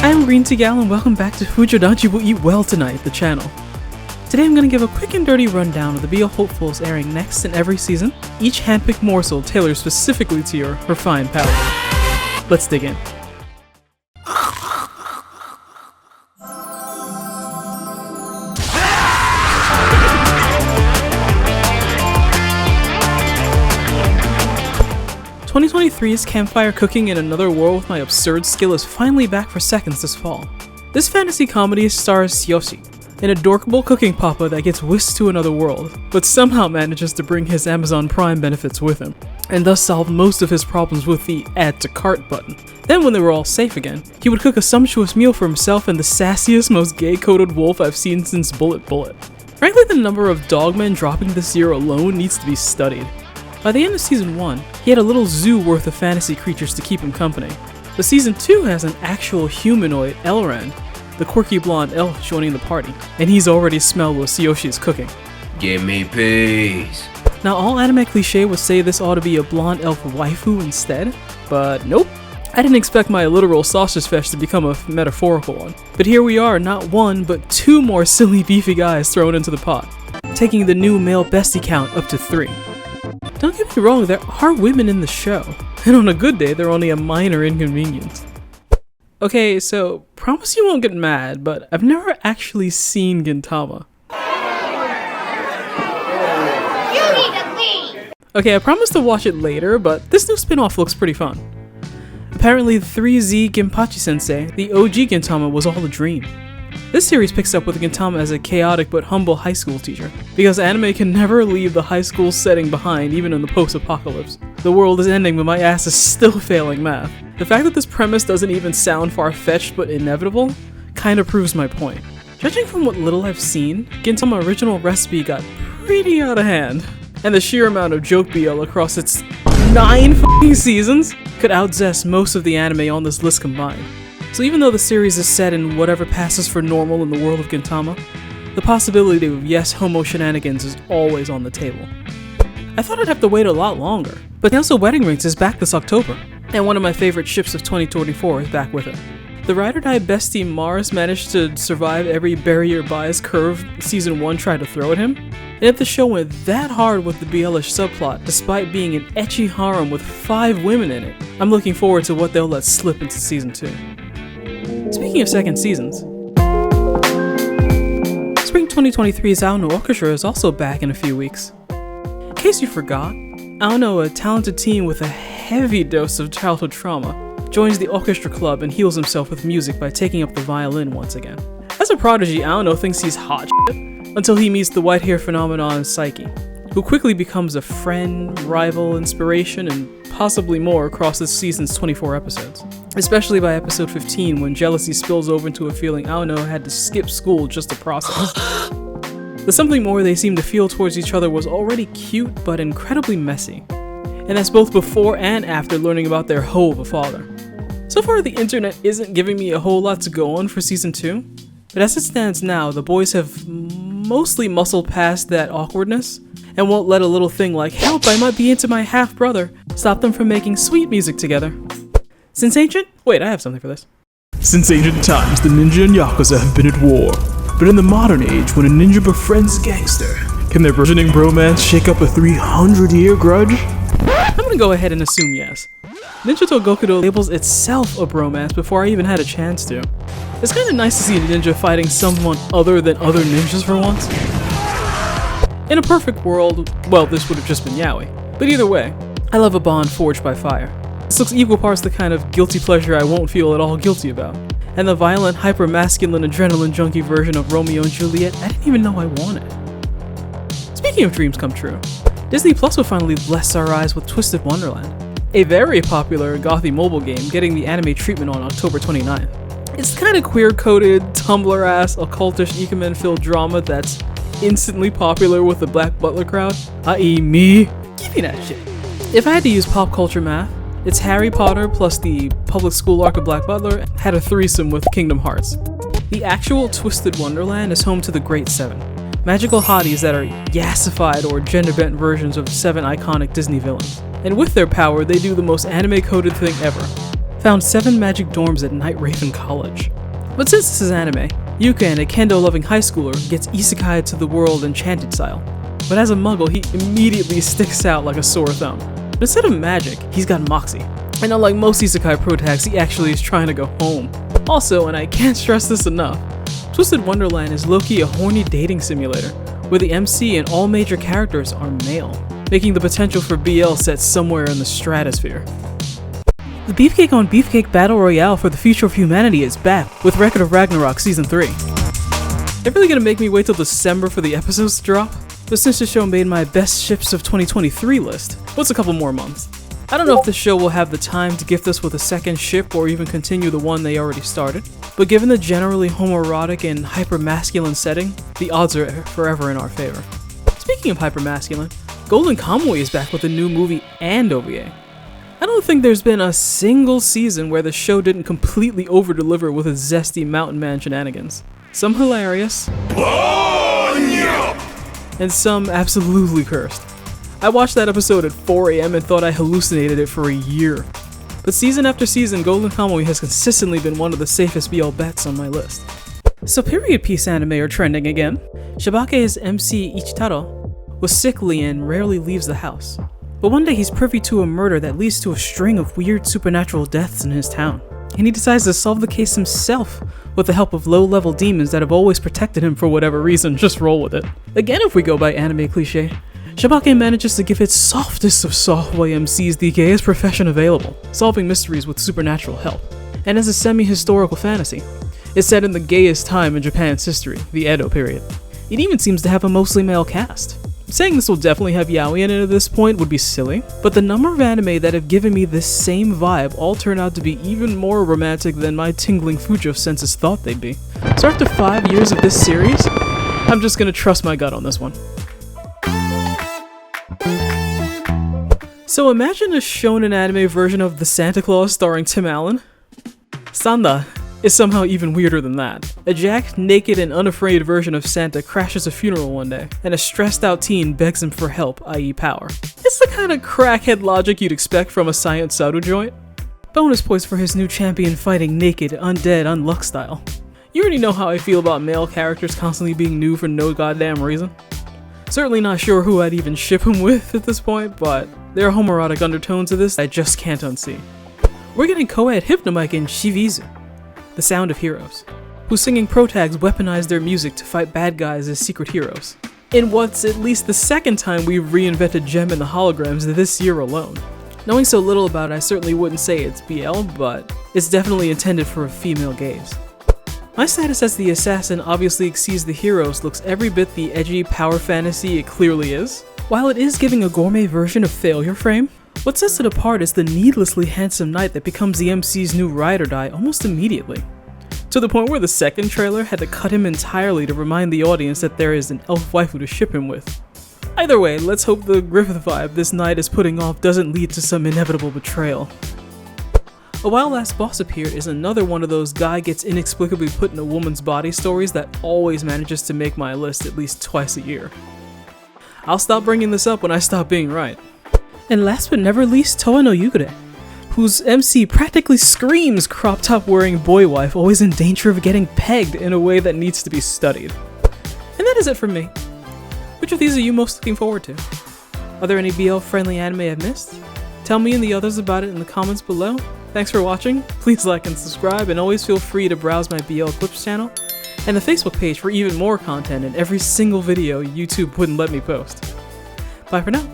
I'm Green Tea Gal and welcome back to Fujodanchi Will Eat Well Tonight, the channel. Today I'm going to give a quick and dirty rundown of the BL hopefuls airing next in every season, each handpicked morsel tailored specifically to your refined palate. Let's dig in. "2023's campfire cooking in another world with my absurd skill is finally back for seconds this fall. This fantasy comedy stars Yoshi, an adorable cooking papa that gets whisked to another world, but somehow manages to bring his Amazon Prime benefits with him, and thus solve most of his problems with the add to cart button. Then when they were all safe again, he would cook a sumptuous meal for himself and the sassiest, most gay-coded wolf I've seen since Bullet Bullet. Frankly, the number of dogmen dropping this year alone needs to be studied. By the end of Season 1, he had a little zoo worth of fantasy creatures to keep him company. But Season 2 has an actual humanoid Elrond, the quirky blonde elf joining the party, and he's already smelled what Yoshi is cooking. Give me peace. Now all anime cliche would say this ought to be a blonde elf waifu instead, but nope. I didn't expect my literal sausage fest to become a metaphorical one. But here we are, not one, but two more silly beefy guys thrown into the pot, taking the new male bestie count up to 3. Don't get me wrong, there are women in the show, and on a good day they're only a minor inconvenience. Okay, so promise you won't get mad, but I've never actually seen Gintama. You need to leave! Okay, I promised to watch it later, but this new spin-off looks pretty fun. Apparently 3Z Ginpachi-sensei, the OG Gintama, was all a dream. This series picks up with Gintama as a chaotic but humble high school teacher, because anime can never leave the high school setting behind even in the post-apocalypse. The world is ending but my ass is still failing math. The fact that this premise doesn't even sound far-fetched but inevitable kinda proves my point. Judging from what little I've seen, Gintama original recipe got pretty out of hand, and the sheer amount of joke BL across its 9 fucking seasons could outzest most of the anime on this list combined. So even though the series is set in whatever passes for normal in the world of Gintama, the possibility of yes homo shenanigans is always on the table. I thought I'd have to wait a lot longer, but Council Wedding Rings is back this October, and one of my favorite ships of 2024 is back with it. The ride or die bestie Mars managed to survive every barrier bias curve Season 1 tried to throw at him, and if the show went that hard with the BLish subplot despite being an ecchi harem with 5 women in it, I'm looking forward to what they'll let slip into Season 2. Speaking of second seasons, Spring 2023's Aono Orchestra is also back in a few weeks. In case you forgot, Aono, a talented teen with a heavy dose of childhood trauma, joins the orchestra club and heals himself with music by taking up the violin once again. As a prodigy, Aono thinks he's hot shit until he meets the white hair phenomenon Psyche, who quickly becomes a friend, rival, inspiration, and possibly more across this season's 24 episodes. Especially by episode 15 when jealousy spills over into a feeling Aono had to skip school just to process. The something more they seem to feel towards each other was already cute but incredibly messy. And that's both before and after learning about their hoe of a father. So far the internet isn't giving me a whole lot to go on for season 2, but as it stands now, the boys have mostly muscled past that awkwardness and won't let a little thing like "help, I might be into my half-brother" stop them from making sweet music together. Since ancient? Wait, I have something for this. Since ancient times, the ninja and yakuza have been at war. But in the modern age, when a ninja befriends a gangster, can their burgeoning bromance shake up a 300-year grudge? I'm gonna go ahead and assume yes. Ninja to Gokudo labels itself a bromance before I even had a chance to. It's kinda nice to see a ninja fighting someone other than other ninjas for once. In a perfect world, well, this would have just been yaoi. But either way, I love a bond forged by fire. This looks equal parts the kind of guilty pleasure I won't feel at all guilty about. And the violent, hyper-masculine, adrenaline junkie version of Romeo and Juliet I didn't even know I wanted. Speaking of dreams come true, Disney Plus will finally bless our eyes with Twisted Wonderland, a very popular gothy mobile game getting the anime treatment on October 29th. It's kinda queer-coded, Tumblr-ass, occultish, Ikemen-filled drama that's instantly popular with the Black Butler crowd, i.e. me. Give me that shit. If I had to use pop culture math, it's Harry Potter plus the public school arc of Black Butler had a threesome with Kingdom Hearts. The actual Twisted Wonderland is home to the Great Seven, magical hotties that are yassified or gender-bent versions of 7 iconic Disney villains. And with their power, they do the most anime-coded thing ever. found 7 magic dorms at Night Raven College. But since this is anime, Yuka, and a kendo-loving high schooler, gets isekai'd to the world Enchanted style. But as a muggle, he immediately sticks out like a sore thumb. But instead of magic, he's got moxie. And unlike most isekai protags, he actually is trying to go home. Also, and I can't stress this enough, Twisted Wonderland is low-key a horny dating simulator, where the MC and all major characters are male, making the potential for BL set somewhere in the stratosphere. The Beefcake on Beefcake Battle Royale for the Future of Humanity is back with Record of Ragnarok Season 3. They're really gonna make me wait till December for the episodes to drop, but since the show made my best ships of 2023 list, what's a couple more months? I don't know if the show will have the time to gift us with a second ship or even continue the one they already started, but given the generally homoerotic and hyper-masculine setting, the odds are forever in our favor. Speaking of hyper-masculine, Golden Kamuy is back with a new movie and OVA. I don't think there's been a single season where the show didn't completely over-deliver with its zesty mountain man shenanigans. Some hilarious, and some absolutely cursed. I watched that episode at 4 AM and thought I hallucinated it for a year. But season after season, Golden Kamuy has consistently been one of the safest BL bets on my list. So period piece anime are trending again. Shibake's MC Ichitaro was sickly and rarely leaves the house. But one day he's privy to a murder that leads to a string of weird supernatural deaths in his town. And he decides to solve the case himself with the help of low-level demons that have always protected him for whatever reason. Just roll with it. Again, if we go by anime cliche, Shibake manages to give its softest of software MCs the gayest profession available, solving mysteries with supernatural help. And as a semi-historical fantasy, it's set in the gayest time in Japan's history, the Edo period. It even seems to have a mostly male cast. Saying this will definitely have yaoi in it at this point would be silly, but the number of anime that have given me this same vibe all turn out to be even more romantic than my tingling Fujo senses thought they'd be. So after 5 years of this series, I'm just gonna trust my gut on this one. So imagine a shonen anime version of The Santa Claus starring Tim Allen. Sanda is somehow even weirder than that. A jacked, naked, and unafraid version of Santa crashes a funeral one day, and a stressed out teen begs him for help, i.e. power. It's the kind of crackhead logic you'd expect from a Science Saru joint. Bonus points for his new champion fighting naked, undead, unluck style. You already know how I feel about male characters constantly being new for no goddamn reason. Certainly not sure who I'd even ship him with at this point, but there are homoerotic undertones to this I just can't unsee. We're getting co-ed Hypnomike in Shivizu, The Sound of Heroes, whose singing protags weaponize their music to fight bad guys as secret heroes. In what's at least the second time we've reinvented Gem in the holograms this year alone. Knowing so little about it, I certainly wouldn't say it's BL, but it's definitely intended for a female gaze. My status as the assassin obviously exceeds the heroes looks every bit the edgy power fantasy it clearly is. While it is giving a gourmet version of Failure Frame, what sets it apart is the needlessly handsome knight that becomes the MC's new ride or die almost immediately. To the point where the second trailer had to cut him entirely to remind the audience that there is an elf waifu to ship him with. Either way, let's hope the Griffith vibe this knight is putting off doesn't lead to some inevitable betrayal. A While Last Boss Appeared is another one of those guy gets inexplicably put in a woman's body stories that always manages to make my list at least twice a year. I'll stop bringing this up when I stop being right. And last but never least, Toa no Yugure, whose MC practically screams crop top wearing boy wife always in danger of getting pegged in a way that needs to be studied. And that is it from me. Which of these are you most looking forward to? Are there any BL friendly anime I've missed? Tell me and the others about it in the comments below. Thanks for watching, please like and subscribe, and always feel free to browse my BL Clips channel and the Facebook page for even more content and every single video YouTube wouldn't let me post. Bye for now.